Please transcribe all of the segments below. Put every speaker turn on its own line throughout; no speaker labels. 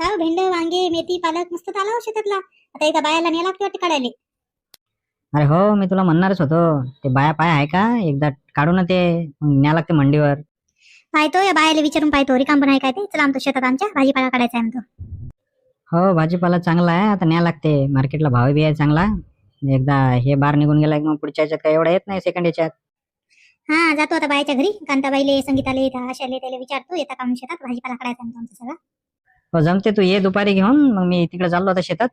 हा भेंड वांगे मेथी पालक मस्त आला हो शेतातला. आता एका बायाला न्याय लागते वाटते काढायला.
अरे हो, मी तुला म्हणणारच होतो. ते बाया पाय आहे का, एकदा काढू ना ते, मग न्या लागते मंडीवर.
पाहतो या बायाला विचारून पाहतो रिकाम पण आहे काय ते. चला आमच्या शेतात आमच्या भाजीपाला काढायचा आहे म्हणतो.
हो, भाजीपाला चांगला आहे, आता न्या लागते. मार्केटला भाव बी आहे चांगला. एकदा हे बार निघून गेला की मग पुढच्या याच्यात काय एवढा येत नाही, सेकंड याच्यात.
हा जातो आता बायाच्या घरी. कांताबाईले संगीताले आशाले त्याला विचारतो येता का म्हणून शेतात भाजीपाला काढायचा म्हणतो आमचा सगळा.
हो जमते, तू ये दुपारी घेऊन. मग मी तिकडे चाललो होता शेतात.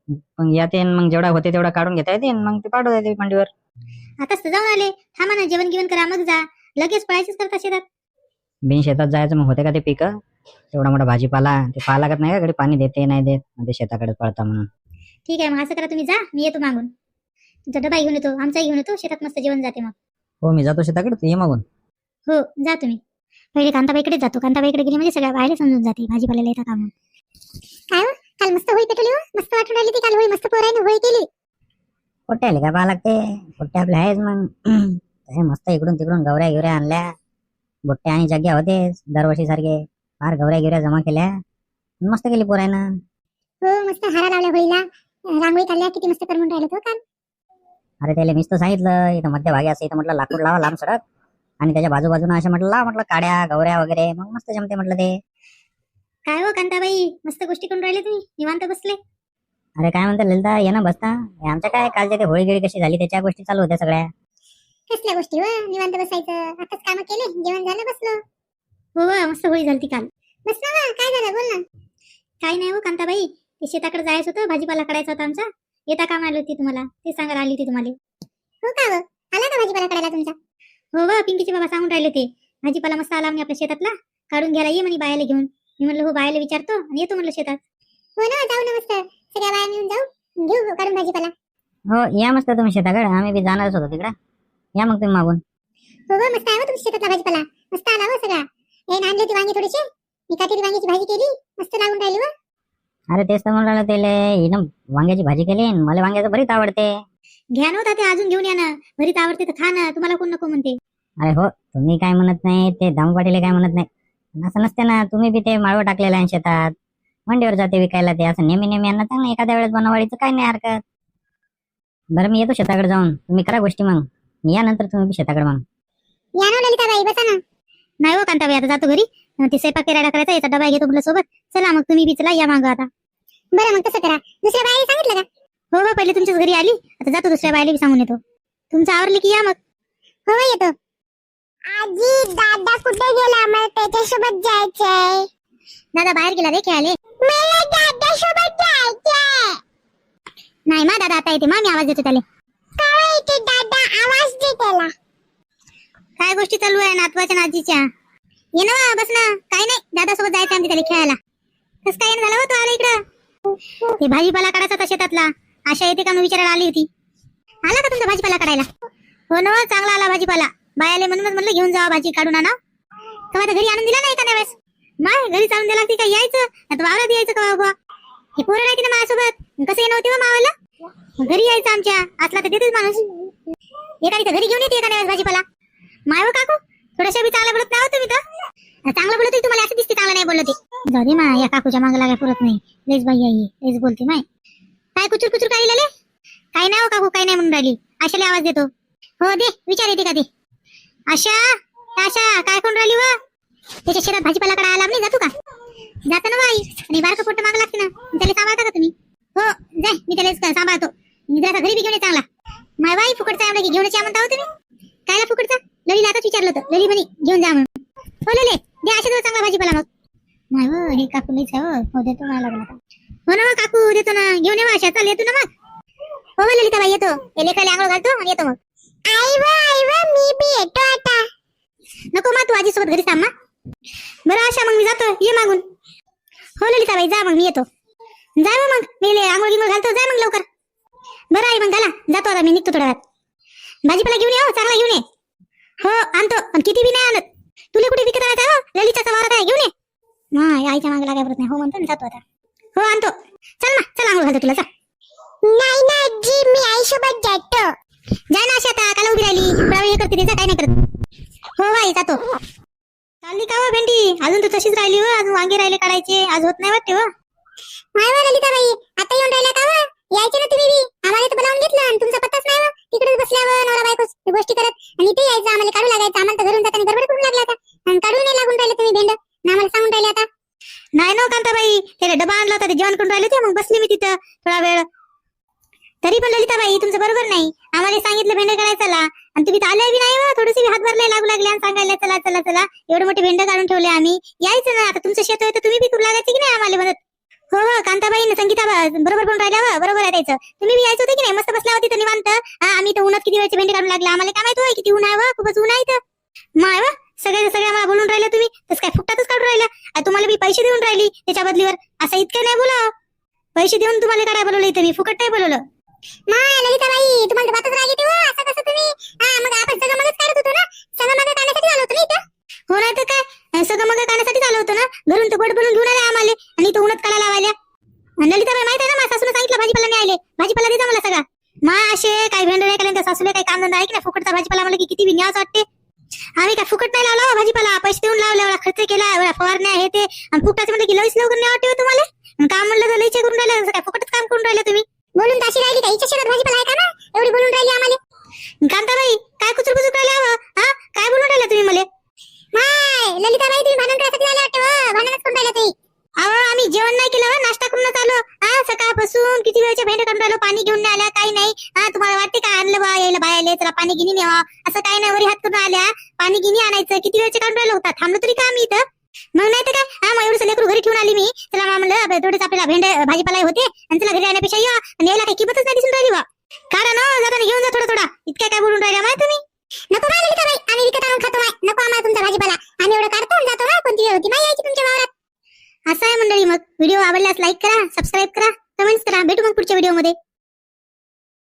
मग याते मग जेवढा होते तेवढा काढून घेता येते, मग ते पाठवता येते मंडीवर.
आताच तर जाऊन आले. थांबा ना, जेवण गिवण करा मग जा. लगेच पळायचंच करता शेतात.
बिन शेतात जायचं मग होते का ते पिकं? तेवढा मोठा भाजीपाला ते पाहा लागत नाही का, घरी पाणी देते नाही देत, मग ते शेताकडे पळता म्हणून.
ठीक आहे मग असं करा, तुम्ही जा मी येतो मागून. तुमचा डबा घेऊन येतो, आमचाही घेऊन येतो. शेतात मस्त जेवण जाते मग.
हो मी जातो शेताकडे, तू ये मागून.
हो जा तुम्ही. पहिले कांताबाईकडेच जातो. कांताबाईकडे गेले म्हणजे सगळ्या बाहेर समजून जाते भाजीपाल्याला येतात का म्हणून. काय हो, काल मस्त होळी पेटवली हो. मस्त वाटून राहिली ती काल होळी. मस्त पोराने होळी केली.
पोट्टे आले का पाहा लागते. पोट्टे आपले आहेच मग. हे मस्त इकडून तिकडून गवऱ्या गिवऱ्या आणल्या. बुट्टे आणि जाग्या होते दरवर्षी सारखे. फार गवऱ्या गिवऱ्या जमा केल्या. मस्त केली पोरायनं.
हो मस्त हारा लावल्या होळीला. रांगोळी काढल्या. किती मस्त करमून राहिलं तो काल.
अरे त्याला मीच तर सांगितलं, इथं मध्यभागी असं इथं म्हटलं लाकूड लावा लांब सडक, आणि त्याच्या बाजूबाजूनं असं म्हटलं लावा म्हटलं काड्या गवऱ्या वगैरे, मग मस्त जमते म्हटलं ते.
काय हो कांताबाई, मस्त गोष्टी करून राहिले तुम्ही. निवांत बसले.
अरे काय म्हणता ललिता, ये ना बसता. हे आमच्या काय कालच्या ते होळी गिळी कशी झाली त्याच्या गोष्टी चालू होत्या सगळ्या.
कसल्या गोष्टी हो, निवांत बसायचं. आताच काम केले, जेवण झालं, बसलो. हो मस्त होळी झाली काल. बस ना, काय झालं बोल ना. काय नाही हो कांताबाई, ते शेताकडे जायचं होतं, भाजीपाला काढायचा होता आमचा. येता काम आली होती तुम्हाला, ते सांगायला आली होती तुम्हाला. हो का हो, आला का भाजीपाला काढायला तुमचा? हो पिंकीचे बाबा सांगून राहिले ते भाजीपाला मस्त आला म्हणे आपल्या शेतातला, काढून घ्यायला ये म्हणे बायाला घेऊन. मी म्हणलं हो, बायाला विचारतो आणि येतो म्हणलं शेतात. हो ना, जाऊ ना मस्त सगळ्या बाया मिळून जाऊ, घेऊ काढून भाजीपाला.
हो या मस्त तुम्ही शेताकडे, आम्ही बी जाणारच होतो तिकडे. या मग तुम्ही मागून.
हो मस्त आहे हो तुमच्या शेतातला भाजीपाला. मस्त आला हो सगळा. हे आणली होती वांगी थोडीशी, मी काटेरी वांग्याची भाजी केली, मस्त लागून राहिली हो.
अरे तेच तर म्हणून राहिलं त्याला, हिनं वांग्याची भाजी केली, मला वांग्याचं भरीत आवडते.
घ्या ना ते अजून घेऊन या ना. भरीत आवडते तर खा ना, तुम्हाला कोण नको म्हणते.
अरे हो, तुम्ही काय म्हणत नाही, ते दामू पाटील काय म्हणत नाही, असं नसते ना. तुम्ही बी ते माळवं टाकलेलं आहे शेतात, मंडीवर जाते विकायला. ते असं नेहमी नेहमी यांना चांगलं एखाद्या वेळेस बनवायचं काय नाही हरकत. बरं मी येतो शेताकडे जाऊन, तुम्ही करा गोष्टी मग. मी या नंतर तुम्ही बी शेताकडे मग.
या ना ललिताबाई, बसा ना. नाही हो कांताबाई, आता जातो घरी. ते स्वयंपाक करायला करायचा, याचा डबा घेतो म्हटलं सोबत. चला मग तुम्ही बी चला, या मागं आता. बरं मग तसं करा. दुसऱ्या बाईला सांगितलं का? हो पहिले तुमच्याच घरी आली, आता जातो दुसऱ्या बाईला बी सांगून येतो. तुमचं आवरली की या मग. हो येतो. आजी दादा कुठे गेला, मला त्याच्यासोबत जायचंय. दादा बाहेर गेला रे खेळाले. मला दादा सोबत जायचंय. नाही मा दादा आता येते, मा मी आवाज देतो त्याला. काय येते दादा, आवाज दे त्याला. काय गोष्टी चालू आहे नातवाच्या नातीच्या. ये ना बस ना. काय नाही, दादा सोबत जायचं आमच्या त्याला खेळायला. कसं काय झालं होतं आला इकडं. ते भाजीपाला काढायचा होता शेतातला. आशा येते का मग विचारायला आली होती. आला का तुमचा भाजीपाला काढायला? हो ना, चांगला आला भाजीपाला. बायाले म्हणून म्हणलं घेऊन जावा भाजी काढून आणा. तेव्हा तर घरी आणून दिला नाही एखाद्या वेळेस. माय घरी चालून द्यायला लागते, काय यायचं आता वावरात यायचं का बाबा. हे पोरं नाही की ना माझ्यासोबत, कसं येणं होते मावाला. घरी यायचं आमच्या, असला तर देतेच माणूस. एखादी तर घरी घेऊन येते एखाद्या वेळेस भाजीपाला. माय काकू थोड्याशा बी चांगला बोलत नाही हो तुम्ही तर. चांगलं बोलत तुम्हाला असं दिसते, चांगलं नाही बोलत. जाऊ दे मा, या काकूच्या मागं लागाय पुरत नाही. लेच बाई आई लेच बोलते माय. काय कुचूर कुचूर काय लिहिले. काय नाही हो काकू, काय नाही म्हणून राहिली. आशाला आवाज देतो. हो दे, विचार येते का ते. आशा आशा काय करून राहिली व. त्याच्या शेतात भाजीपाला काढायला नाही जातो का. जाता ना बाई, आणि बारकं पोट मागं लागते ना, त्याला सांभाळता का तुम्ही. हो जाय, मी त्याला सांभाळतो. जरा घरी बी घेऊन चांगला. माय बाई फुकटचा एवढा घेऊन या म्हणता हो तुम्ही. कायला फुकटचा. ललीला आताच विचारलं होतं, लली म्हणे घेऊन जा म्हणून. हो लले दे आशा चांगला भाजीपाला मग. नाही हो, हे काकू लईच आहे हो. देतो मला लागला का. हो ना काकू, देतो ना, घेऊन ये आशा. चल येतो ना मग. हो ललिताबाई येतो. हे लेखाला आंघोळ घालतो आणि येतो मग. आई वा मी बी येतो आता. नको मा, तू आजी सोबत घरी थांब. बरं आशा मग मी जातो, ये मागून. हो ललिताबाई जा मग, मी येतो. जा मग, मी आंघोळ गिंघोळ घालतो, जा मग लवकर. बरं आई मग घाला, जातो आता मी, निघतो थोड्या वेळात. भाजीपाला घेऊन ये हो, चांगला घेऊन ये. हो आणतो, पण किती बी नाही आणत. तुला कुठे विकत आणायचं हो, ललिताचा वावरात आहे, घेऊन ये. हा आईच्या मागे लागाय परत नाही. हो म्हणतो जातो आता. हो आणतो. चल ना, चल आंघोळ घालतो तुला. चल. नाही ना आजी, मी आईसोबत जातो. जाय ना अशी आता, काल उभी राहिली. हे करते त्याचा काय नाही करत. हो बाई जातो. चालली का हो भेंडी? अजून तर तशीच राहिली हो, अजून वांगे राहिले काढायचे, आज होत नाही वाटते हो. ललिताबाई आता येऊन राहिल्या का? यायचे ना तुम्ही बी, आम्हाला तर बोलावून घेतलं आणि तुमचा पत्ताच नाही. तिकडेच बसल्यावर नवरा बायको गोष्टी करत आणि इथे यायचं, आम्हाला काढू लागायचं. आम्हाला तर घरून जाताना गडबड करून लागला आता आणि काढू नाही लागून राहिले तुम्ही भेंड ना, आम्हाला सांगून राहिले आता. नाही ना कांताबाई, त्याला डबा आणला होता, ते जेवण करून राहिले होते, मग बसले मी तिथं थोडा वेळ. तरी पण ललिताबाई तुमचं बरोबर नाही, आम्हाला सांगितलं भेंड काढायला चला आणि तुम्ही तर आल्या बी नाही. थोडीशी हातभार नाही लागू लागले आणि सांगायला चला चला चला, एवढे मोठे भेंड काढून ठेवले आम्ही. यायचं ना, आता तुमचं शेत होतं तुम्ही बी करू लागायचं की नाही आम्हाला म्हणत. हो हो कांताबाई संगीता बरोबर पण राहिल्या हो, बरोबर आहे त्याचं. तुम्ही बी यायचं होतं की नाही, मस्त बसला होती तर निवांत. आम्ही तर उन्हात किती वेळचे भेंडे काढून लागले, आम्हाला काय माहित होय किती ऊन आहे, खूपच ऊन आहे. माय वा सगळे आम्हाला बोलून राहिले तुम्ही, तसं काय फुकटातच काढून राहिला. तुम्हाला मी पैसे देऊन राहिली त्याच्या बदलीवर, असं इतकं नाही बोला. पैसे देऊन तुम्हाला काय बोलवलं इथं, मी फुकट नाही बोलवलं. ललिताबाई तुम्हाला बातच राहिली तेव्हा, असं कसं तुम्ही? मग आपण सगळं मगच काढत होतो ना, सगळं मग काढण्यासाठी आलो होतो ना इथं. हो नाही तर काय, सगळं मग काढण्यासाठी आलो होतो ना, घरून तर गोड बोलून घेऊन आले आम्हाला आणि इथं उन्हात काढायला लावायला. ललिताबाई माहित आहे ना, माझ्या सासूने सांगितलं भाजीपाला नाही आले, भाजीपाला देता मला सगळा. मा असे काही भेंड नाही केले, सासूला काही काम धंदा आहे की नाही, फुकटचा भाजीपाला मला की किती विन्यास वाटते. आम्ही काय फुकट नाही लावला भाजीपाला, पैसे देऊन लावला, एवढा खर्च केला, एवढा फवारण्या हे ते, आणि फुकटाचे म्हणलं की लईच लवकर नाही वाटते तुम्हाला. काम म्हणलं तर लईचे करून राहिलं, काय फुकटच काम करून राहिलं तुम्ही. बोलून ताशी राहिली का, हिच्या शेतात भाजीपाला आहे का ना, एवढी बोलून राहिली आम्हाला. कांताबाई काय कुचरू कुचरू राहिल्या, काय बोलून राहिला तुम्ही मला? माय ललिताबाई तुम्ही भांडण करायसाठी आले वाटते, भांडणच करून राहिला तुम्ही. आम्ही जेवण नाही केलं, नाश्ता करूनच आलो. सकाळपासून किती वेळच्या भेंड काढून राहिलो, पाणी घेऊन नाही आल्या, काही नाही. तुम्हाला वाटते का आणलं बा यायला बायाले, चला पाणी गिनी न्यावा, असं काही नाही. वरी हात करून आल्या, पाणी गिनी आणायचं, किती वेळचे काढून राहिलो होता, थांबलो तरी का आम्ही इथं. मग नाही तर काय, मग एवढं लेकरू घरी ठेवून आली मी, चला म्हणलं थोडेच आपल्याला भेंड भाजीपाला होते आणि चला घरी आणण्यापेक्षा या, आणि यायला काही किंमतच नाही दिसून राहिली बा. कारण जाताना घेऊन जा थोडा इतक्या काय बोलून राहिल्या माहिती तुम्ही. नको बाई ललिताबाई, आम्ही विकत आणून खातो, नको आम्हाला तुमचा भाजीपाला, आम्ही एवढं काढतो आणि जातो. कोणती वेळ होती माहिती यायची तुमच्या वावरात. असं आहे मंडळी, मग व्हिडिओ आवडल्यास लाईक करा, सबस्क्राईब करा, कमेंट्स करा. भेटू मग पुढच्या व्हिडिओमध्ये.